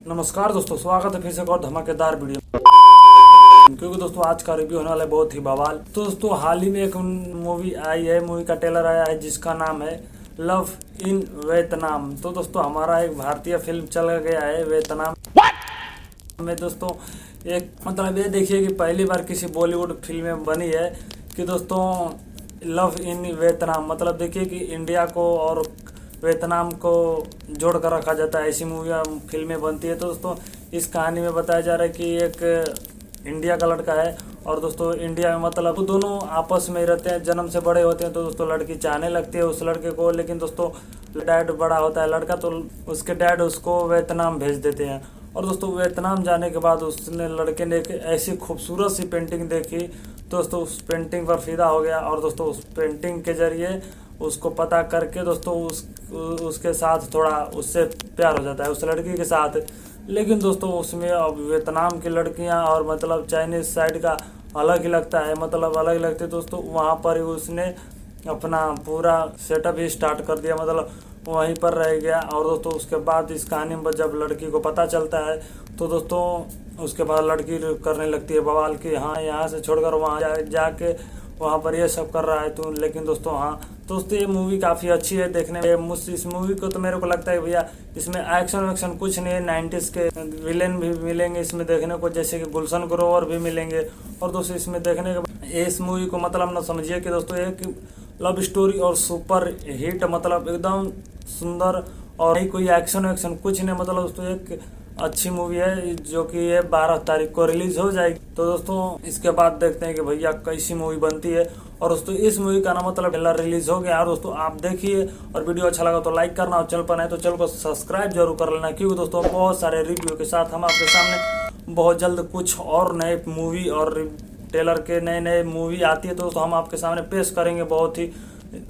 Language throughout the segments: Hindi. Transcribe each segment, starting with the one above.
नमस्कार दोस्तों, स्वागत है फिर से एक और धमाकेदार वीडियो। क्योंकि दोस्तों आज का रिव्यू होने वाला है बहुत ही बवाल। तो दोस्तों हाल ही में एक मूवी आई है, मूवी का ट्रेलर आया है जिसका नाम है लव इन वियतनाम। तो दोस्तों हमारा एक भारतीय फिल्म चल गया है वियतनाम में। दोस्तों एक मतलब ये देखिए कि पहली बार किसी बॉलीवुड फिल्म में बनी है कि दोस्तों लव इन वियतनाम, मतलब देखिए कि इंडिया को और वियतनाम को जोड़ कर रखा जाता है, ऐसी मूवियाँ फिल्में बनती है। तो दोस्तों इस कहानी में बताया जा रहा है कि एक इंडिया का लड़का है और दोस्तों इंडिया में मतलब दोनों आपस में रहते हैं, जन्म से बड़े होते हैं। तो दोस्तों लड़की चाहने लगती है उस लड़के को, लेकिन दोस्तों डैड बड़ा होता है लड़का, तो उसके डैड उसको वियतनाम भेज देते हैं। और दोस्तों वियतनाम जाने के बाद उसने लड़के ने एक ऐसी खूबसूरत सी पेंटिंग देखी, दोस्तों उस पेंटिंग पर फिदा हो गया और दोस्तों उस पेंटिंग के जरिए उसको पता करके दोस्तों उसके साथ थोड़ा उससे प्यार हो जाता है उस लड़की के साथ। लेकिन दोस्तों उसमें अब वियतनाम की लड़कियां और मतलब चाइनीज साइड का अलग ही लगता है, मतलब अलग लगते दोस्तों। वहाँ पर ही उसने अपना पूरा सेटअप ही स्टार्ट कर दिया, मतलब वहीं पर रह गया। और दोस्तों उसके बाद इस कहानी में जब लड़की को पता चलता है तो दोस्तों उसके बाद लड़की करने लगती है बवाल कि हाँ यहाँ से छोड़कर वहाँ जाके वहाँ पर ये सब कर रहा है तू। लेकिन दोस्तों हाँ दोस्तों ये मूवी काफ़ी अच्छी है देखने में। इस मूवी को तो मेरे को लगता है भैया इसमें एक्शन वैक्शन कुछ नहीं है, 90s के विलेन भी मिलेंगे इसमें देखने को, जैसे कि गुलशन ग्रोवर भी मिलेंगे। और दोस्तों इसमें देखने के इस मूवी को मतलब ना समझिए कि दोस्तों एक लव स्टोरी और सुपर हिट, मतलब एकदम सुंदर, और नहीं कोई एक्शन वैक्शन कुछ नहीं, मतलब दोस्तों एक अच्छी मूवी है जो कि ये 12 तारीख को रिलीज हो जाएगी। तो दोस्तों इसके बाद देखते हैं कि भैया कैसी मूवी बनती है। और दोस्तों इस मूवी का ना मतलब ट्रेलर रिलीज हो गया। और दोस्तों आप देखिए, और वीडियो अच्छा लगा तो लाइक करना, और चैनल पर नए तो चैनल को सब्सक्राइब जरूर कर लेना, क्योंकि दोस्तों बहुत सारे रिव्यू के साथ हम आपके सामने बहुत जल्द कुछ और नए मूवी और ट्रेलर के नए मूवी आती है तो दोस्तों हम आपके सामने पेश करेंगे बहुत ही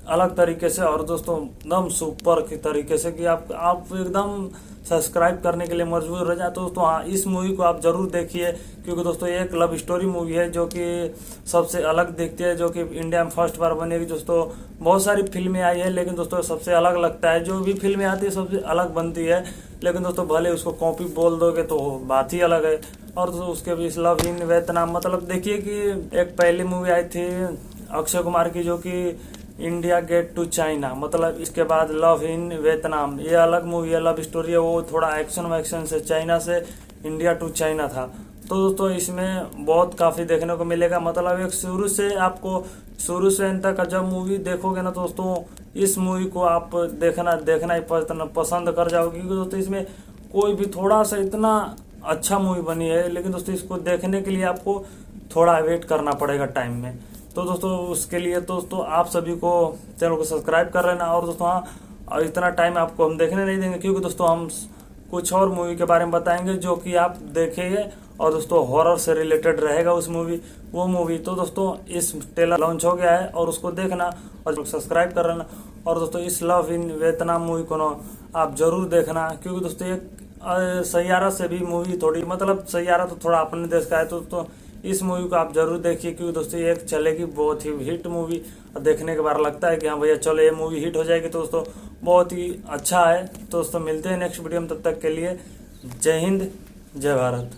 अलग तरीके से और दोस्तों एकदम सुपर के तरीके से कि आप एकदम सब्सक्राइब करने के लिए मजबूर हो जाए। तो दोस्तों हाँ इस मूवी को आप जरूर देखिए, क्योंकि दोस्तों ये एक लव स्टोरी मूवी है जो कि सबसे अलग दिखती है, जो कि इंडिया में फर्स्ट बार बनेगी। दोस्तों बहुत सारी फिल्में आई है लेकिन दोस्तों सबसे अलग लगता है, जो भी फिल्में आती है सबसे अलग बनती है। लेकिन दोस्तों भले उसको कॉपी बोल दोगे तो बात ही अलग है। और दोस्तों उसके भी लव इन वियतनाम, मतलब देखिए कि एक पहली मूवी आई थी अक्षय कुमार की जो कि इंडिया गेट टू चाइना, मतलब इसके बाद लव इन वियतनाम, ये अलग मूवी है, लव स्टोरी है, वो थोड़ा एक्शन वैक्शन से चाइना से इंडिया टू चाइना था। तो दोस्तों इसमें बहुत काफ़ी देखने को मिलेगा, मतलब एक शुरू से आपको शुरू से अंत तक जब मूवी देखोगे ना दोस्तों इस मूवी को आप देखना ही पसंद कर जाओगे, क्योंकि दोस्तों इसमें कोई भी थोड़ा सा इतना अच्छा मूवी बनी है। लेकिन दोस्तों इसको देखने के लिए आपको थोड़ा वेट करना पड़ेगा टाइम में। तो दोस्तों उसके लिए दोस्तों आप सभी को चैनल को सब्सक्राइब कर लेना। और दोस्तों हाँ और इतना टाइम आपको हम देखने नहीं देंगे, क्योंकि दोस्तों हम कुछ और मूवी के बारे में बताएंगे जो कि आप देखेंगे और दोस्तों हॉरर से रिलेटेड रहेगा वो मूवी। तो दोस्तों इस ट्रेलर लॉन्च हो गया है और उसको देखना और सब्सक्राइब कर लेना। और दोस्तों इस लव इन वियतनाम मूवी को ना आप जरूर देखना, क्योंकि दोस्तों एक सैयारा से भी मूवी थोड़ी, मतलब सैयारा तो थोड़ा अपने देश का है, तो दोस्तों इस मूवी को आप जरूर देखिए, क्योंकि दोस्तों ये एक चलेगी बहुत ही हिट मूवी। देखने के बाद लगता है कि हाँ भैया चलो ये मूवी हिट हो जाएगी। तो दोस्तों बहुत ही अच्छा है। तो दोस्तों मिलते हैं नेक्स्ट वीडियो में, तब तक के लिए जय हिंद जय भारत।